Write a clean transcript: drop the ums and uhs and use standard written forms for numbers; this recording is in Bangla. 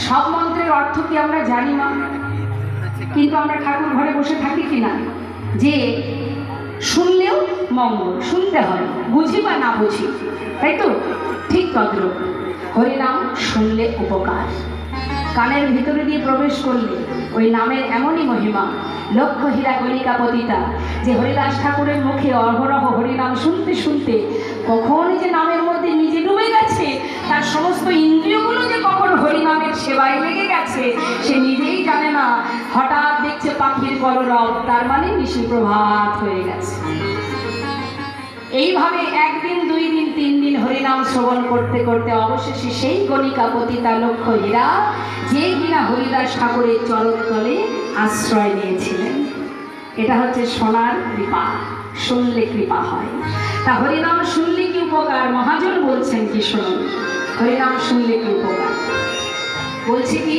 সব মন্ত্রের অর্থ কি আমরা জানি না, কিন্তু আমরা ঠাকুর ঘরে বসে থাকি কিনা যে শুনলেও মঙ্গল, শুনতে হয়, বুঝি বা না বুঝি, তাই তো? ঠিক তদ্রূপ হরিনাম শুনলে উপকার, কানের ভিতরে দিয়ে প্রবেশ করলে ওই নামের এমনই মহিমা। লক্ষ্য হীরা গণিকা পতিতা, যে হরিদাস ঠাকুরের মুখে অহরহ হরিনাম শুনতে শুনতে কখন যে নামের মধ্যে নিজে ডুবে গেছে, তার সমস্ত ইন্দ্রিয়গুলো যে কখন হরিনামের সেবায় লেগে গেছে সে নিজেই জানে না। হঠাৎ দেখছে পাখির কলরব, তার মানে নিশি প্রভাত হয়ে গেছে। এইভাবে একদিন, 2 দিন, 3 দিন হরিনাম শ্রবণ করতে করতে অবশেষে সেই গণিকা পতিতা লক্ষ্য হীরা, যে কিনা হরিদাস ঠাকুরের চরণতলে আশ্রয় নিয়েছিলেন। এটা হচ্ছে সোনার কৃপা, শুনলে কৃপা হয়। তা হরিনাম শুনলে কি উপকার? মহাজন বলছেন কি শুনুন, হরিনাম শুনলে কি উপকার বলছে কি,